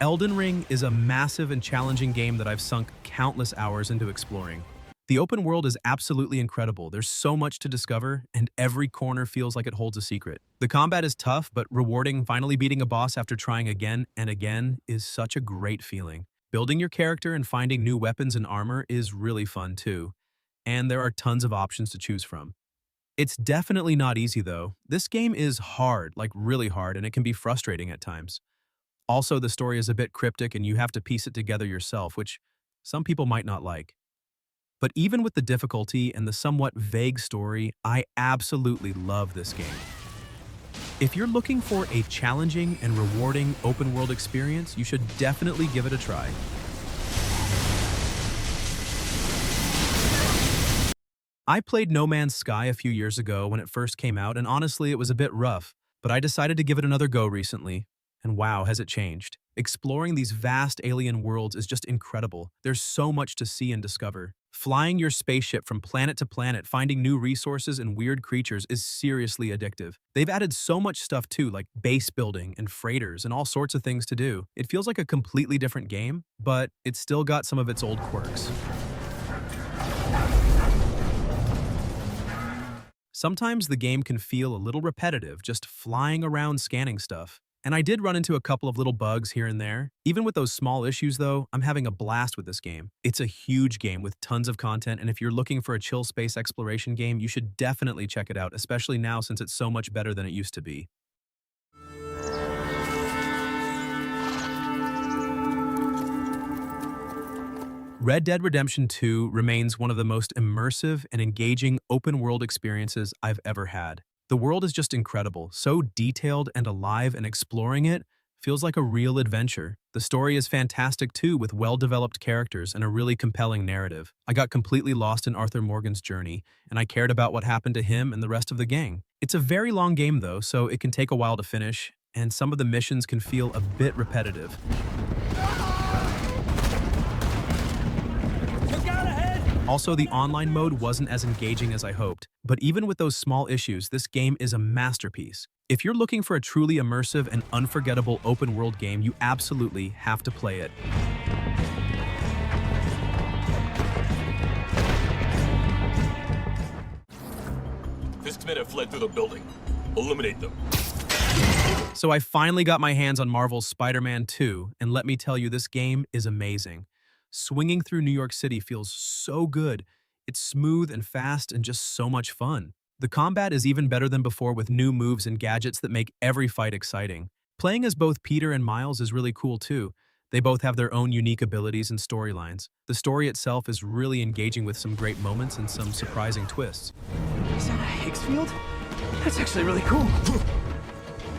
Elden Ring is a massive and challenging game that I've sunk countless hours into exploring. The open world is absolutely incredible. There's so much to discover, and every corner feels like it holds a secret. The combat is tough, but rewarding. Finally beating a boss after trying again and again is such a great feeling. Building your character and finding new weapons and armor is really fun too, and there are tons of options to choose from. It's definitely not easy though. This game is hard, like really hard, and it can be frustrating at times. Also, the story is a bit cryptic and you have to piece it together yourself, which some people might not like. But even with the difficulty and the somewhat vague story, I absolutely love this game. If you're looking for a challenging and rewarding open-world experience, you should definitely give it a try. I played No Man's Sky a few years ago when it first came out, and honestly, it was a bit rough, but I decided to give it another go recently. And wow, has it changed. Exploring these vast alien worlds is just incredible. There's so much to see and discover. Flying your spaceship from planet to planet, finding new resources and weird creatures is seriously addictive. They've added so much stuff too, like base building and freighters and all sorts of things to do. It feels like a completely different game, but it's still got some of its old quirks. Sometimes the game can feel a little repetitive, just flying around scanning stuff. And I did run into a couple of little bugs here and there. Even with those small issues though, I'm having a blast with this game. It's a huge game with tons of content, and if you're looking for a chill space exploration game, you should definitely check it out, especially now since it's so much better than it used to be. Red Dead Redemption 2 remains one of the most immersive and engaging open-world experiences I've ever had. The world is just incredible, so detailed and alive, and exploring it feels like a real adventure. The story is fantastic too, with well-developed characters and a really compelling narrative. I got completely lost in Arthur Morgan's journey, and I cared about what happened to him and the rest of the gang. It's a very long game though, so it can take a while to finish, and some of the missions can feel a bit repetitive. Also, the online mode wasn't as engaging as I hoped, but even with those small issues, this game is a masterpiece. If you're looking for a truly immersive and unforgettable open-world game, you absolutely have to play it. Fiskmen have fled through the building. Eliminate them. So I finally got my hands on Marvel's Spider-Man 2, and let me tell you, this game is amazing. Swinging through New York City feels so good. It's smooth and fast and just so much fun. The combat is even better than before, with new moves and gadgets that make every fight exciting. Playing as both Peter and Miles is really cool too. They both have their own unique abilities and storylines. The story itself is really engaging with some great moments and some surprising twists. Is that a Higgs field? That's actually really cool.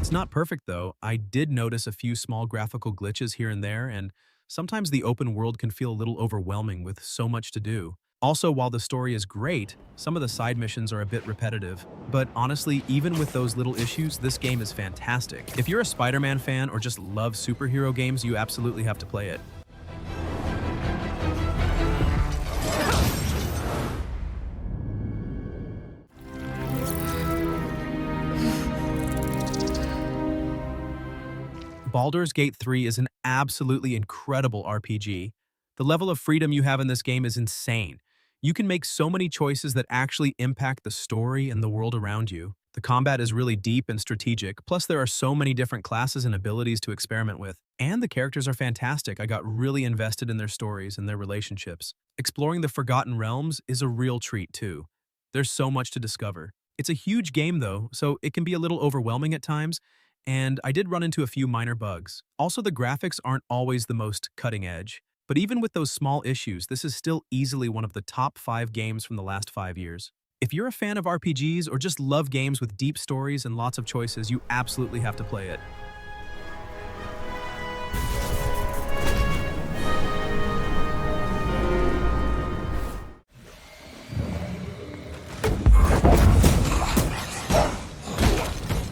It's not perfect though. I did notice a few small graphical glitches here and there, and sometimes the open world can feel a little overwhelming with so much to do. Also, while the story is great, some of the side missions are a bit repetitive. But honestly, even with those little issues, this game is fantastic. If you're a Spider-Man fan or just love superhero games, you absolutely have to play it. Baldur's Gate 3 is an absolutely incredible RPG. The level of freedom you have in this game is insane. You can make so many choices that actually impact the story and the world around you. The combat is really deep and strategic, plus there are so many different classes and abilities to experiment with. And the characters are fantastic. I got really invested in their stories and their relationships. Exploring the Forgotten Realms is a real treat too. There's so much to discover. It's a huge game though, so it can be a little overwhelming at times, and I did run into a few minor bugs. Also, the graphics aren't always the most cutting edge. But even with those small issues, this is still easily one of the top 5 games from the last 5 years. If you're a fan of RPGs or just love games with deep stories and lots of choices, you absolutely have to play it.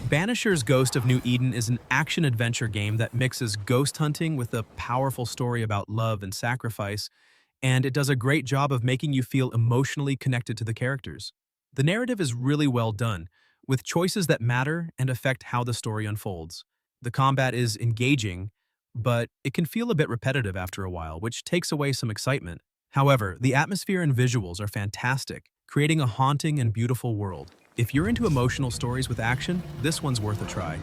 Banishers Ghost of New Eden is an action-adventure game that mixes ghost hunting with a powerful story about love and sacrifice, and it does a great job of making you feel emotionally connected to the characters. The narrative is really well done, with choices that matter and affect how the story unfolds. The combat is engaging, but it can feel a bit repetitive after a while, which takes away some excitement. However, the atmosphere and visuals are fantastic, creating a haunting and beautiful world. If you're into emotional stories with action, this one's worth a try.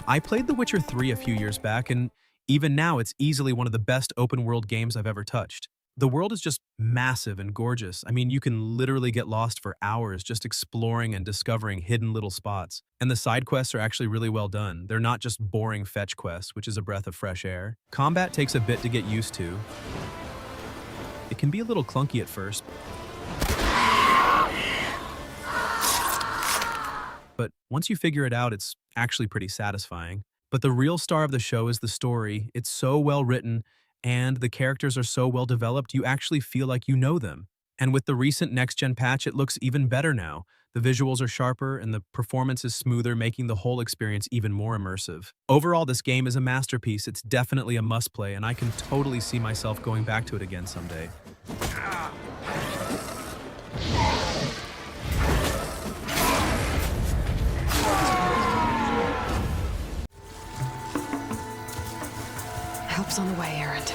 I played The Witcher 3 a few years back, and even now it's easily one of the best open-world games I've ever touched. The world is just massive and gorgeous. I mean, you can literally get lost for hours just exploring and discovering hidden little spots. And the side quests are actually really well done. They're not just boring fetch quests, which is a breath of fresh air. Combat takes a bit to get used to. It can be a little clunky at first, but once you figure it out, it's actually pretty satisfying. But the real star of the show is the story. It's so well written, and the characters are so well developed, you actually feel like you know them. And with the recent next-gen patch, it looks even better now. The visuals are sharper, and the performance is smoother, making the whole experience even more immersive. Overall, this game is a masterpiece. It's definitely a must-play, and I can totally see myself going back to it again someday. Help's on the way, Errant.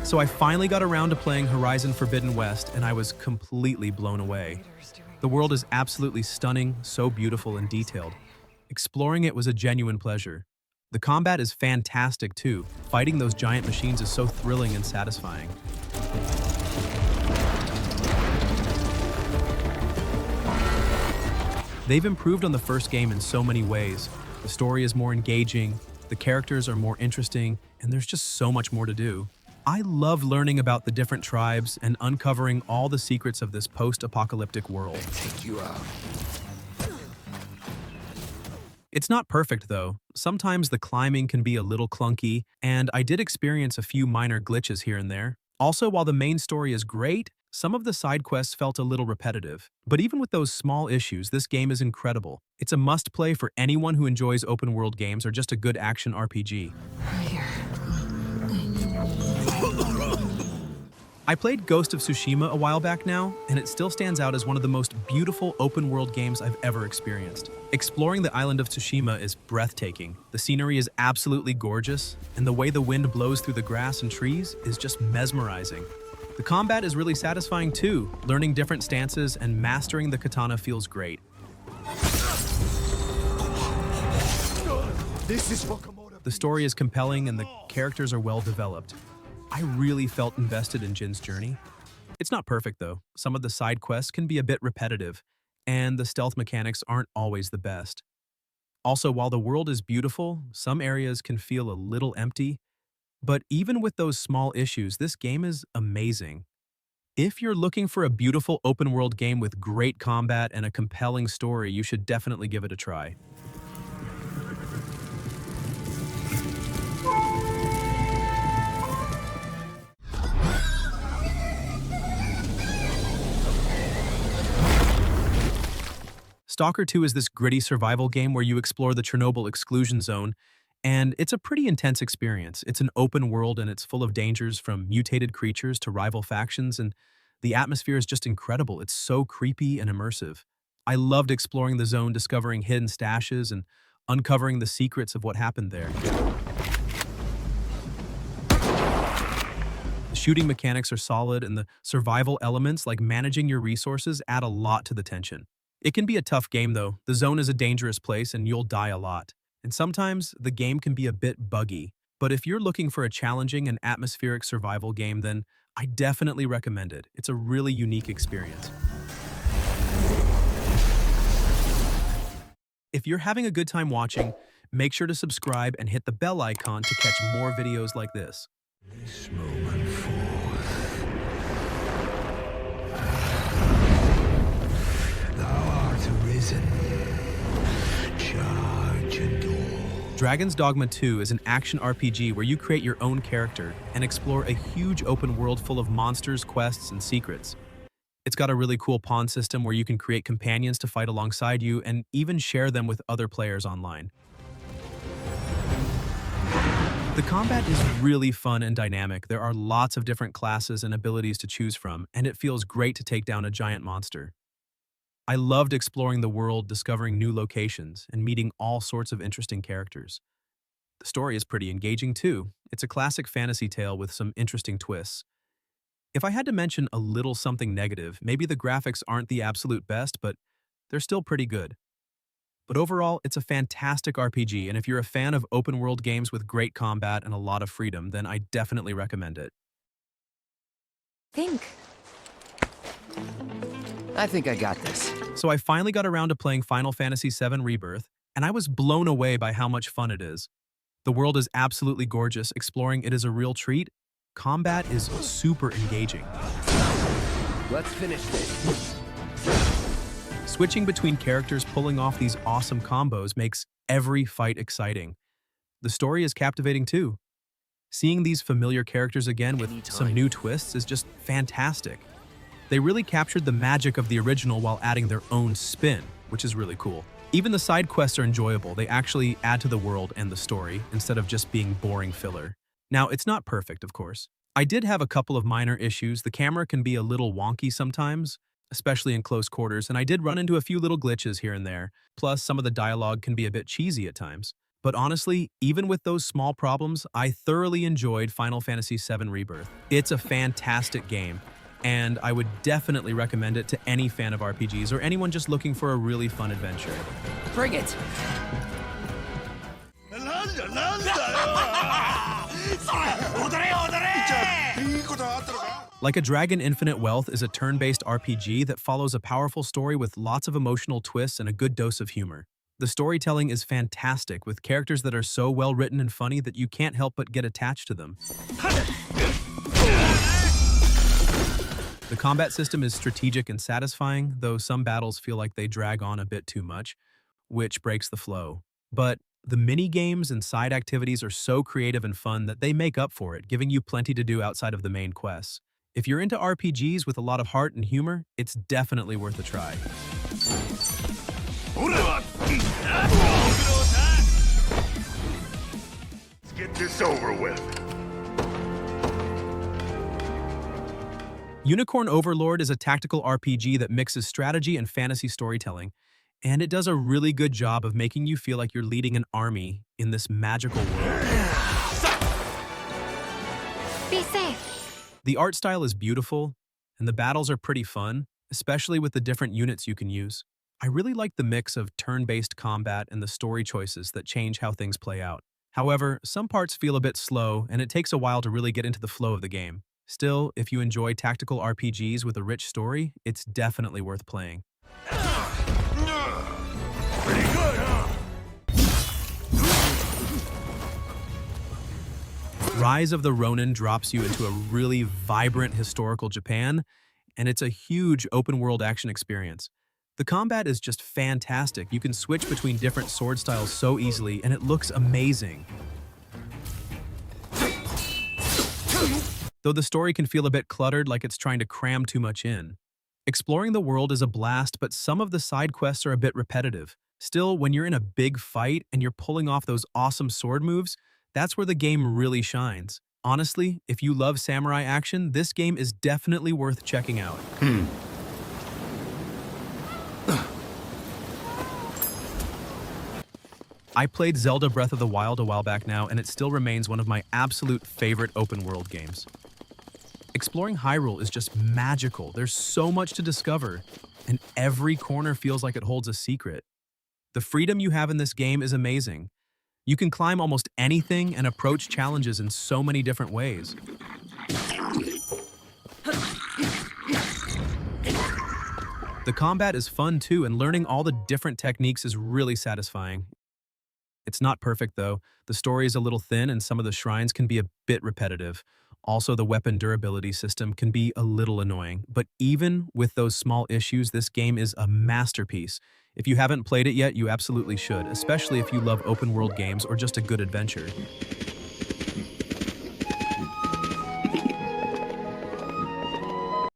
So I finally got around to playing Horizon Forbidden West, and I was completely blown away. The world is absolutely stunning, so beautiful and detailed. Exploring it was a genuine pleasure. The combat is fantastic too. Fighting those giant machines is so thrilling and satisfying. They've improved on the first game in so many ways. The story is more engaging, the characters are more interesting, and there's just so much more to do. I love learning about the different tribes and uncovering all the secrets of this post-apocalyptic world. Take you out. It's not perfect though. Sometimes the climbing can be a little clunky, and I did experience a few minor glitches here and there. Also, while the main story is great, some of the side quests felt a little repetitive. But even with those small issues, this game is incredible. It's a must-play for anyone who enjoys open-world games or just a good action RPG. Here. I played Ghost of Tsushima a while back now, and it still stands out as one of the most beautiful open-world games I've ever experienced. Exploring the island of Tsushima is breathtaking. The scenery is absolutely gorgeous, and the way the wind blows through the grass and trees is just mesmerizing. The combat is really satisfying too. Learning different stances and mastering the katana feels great. The story is compelling and the characters are well developed. I really felt invested in Jin's journey. It's not perfect though. Some of the side quests can be a bit repetitive, and the stealth mechanics aren't always the best. Also, while the world is beautiful, some areas can feel a little empty. But even with those small issues, this game is amazing. If you're looking for a beautiful open-world game with great combat and a compelling story, you should definitely give it a try. Stalker 2 is this gritty survival game where you explore the Chornobyl exclusion zone, and it's a pretty intense experience. It's an open world and it's full of dangers from mutated creatures to rival factions, and the atmosphere is just incredible. It's so creepy and immersive. I loved exploring the zone, discovering hidden stashes and uncovering the secrets of what happened there. The shooting mechanics are solid, and the survival elements like managing your resources add a lot to the tension. It can be a tough game though. The zone is a dangerous place and you'll die a lot. And sometimes the game can be a bit buggy, but if you're looking for a challenging and atmospheric survival game, then I definitely recommend it. It's a really unique experience. If you're having a good time watching, make sure to subscribe and hit the bell icon to catch more videos like this. This moment forth. Thou art arisen. Charge and all. Dragon's Dogma 2 is an action RPG where you create your own character and explore a huge open world full of monsters, quests, and secrets. It's got a really cool pawn system where you can create companions to fight alongside you and even share them with other players online. The combat is really fun and dynamic. There are lots of different classes and abilities to choose from, and it feels great to take down a giant monster. I loved exploring the world, discovering new locations, and meeting all sorts of interesting characters. The story is pretty engaging too. It's a classic fantasy tale with some interesting twists. If I had to mention a little something negative, maybe the graphics aren't the absolute best, but they're still pretty good. But overall, it's a fantastic RPG, and if you're a fan of open-world games with great combat and a lot of freedom, then I definitely recommend it. Think. I think I got this. So I finally got around to playing Final Fantasy VII Rebirth, and I was blown away by how much fun it is. The world is absolutely gorgeous, exploring it is a real treat. Combat is super engaging. Let's finish this. Switching between characters pulling off these awesome combos makes every fight exciting. The story is captivating too. Seeing these familiar characters again with some new twists is just fantastic. They really captured the magic of the original while adding their own spin, which is really cool. Even the side quests are enjoyable. They actually add to the world and the story instead of just being boring filler. Now, it's not perfect, of course. I did have a couple of minor issues. The camera can be a little wonky sometimes, especially in close quarters, and I did run into a few little glitches here and there. Plus, some of the dialogue can be a bit cheesy at times. But honestly, even with those small problems, I thoroughly enjoyed Final Fantasy VII Rebirth. It's a fantastic game, and I would definitely recommend it to any fan of RPGs or anyone just looking for a really fun adventure. Bring it! Like a Dragon Infinite Wealth is a turn-based RPG that follows a powerful story with lots of emotional twists and a good dose of humor. The storytelling is fantastic, with characters that are so well written and funny that you can't help but get attached to them. The combat system is strategic and satisfying, though some battles feel like they drag on a bit too much, which breaks the flow. But the mini-games and side activities are so creative and fun that they make up for it, giving you plenty to do outside of the main quests. If you're into RPGs with a lot of heart and humor, it's definitely worth a try. Let's get this over with. Unicorn Overlord is a tactical RPG that mixes strategy and fantasy storytelling, and it does a really good job of making you feel like you're leading an army in this magical world. Be safe. The art style is beautiful, and the battles are pretty fun, especially with the different units you can use. I really like the mix of turn-based combat and the story choices that change how things play out. However, some parts feel a bit slow, and it takes a while to really get into the flow of the game. Still, if you enjoy tactical RPGs with a rich story, it's definitely worth playing. Pretty good, huh? Rise of the Ronin drops you into a really vibrant historical Japan, and it's a huge open-world action experience. The combat is just fantastic. You can switch between different sword styles so easily, and it looks amazing. Though the story can feel a bit cluttered, like it's trying to cram too much in. Exploring the world is a blast, but some of the side quests are a bit repetitive. Still, when you're in a big fight and you're pulling off those awesome sword moves, that's where the game really shines. Honestly, if you love samurai action, this game is definitely worth checking out. I played Zelda Breath of the Wild a while back now, and it still remains one of my absolute favorite open-world games. Exploring Hyrule is just magical. There's so much to discover, and every corner feels like it holds a secret. The freedom you have in this game is amazing. You can climb almost anything and approach challenges in so many different ways. The combat is fun too, and learning all the different techniques is really satisfying. It's not perfect though. The story is a little thin and some of the shrines can be a bit repetitive. Also, the weapon durability system can be a little annoying. But even with those small issues, this game is a masterpiece. If you haven't played it yet, you absolutely should, especially if you love open world games or just a good adventure.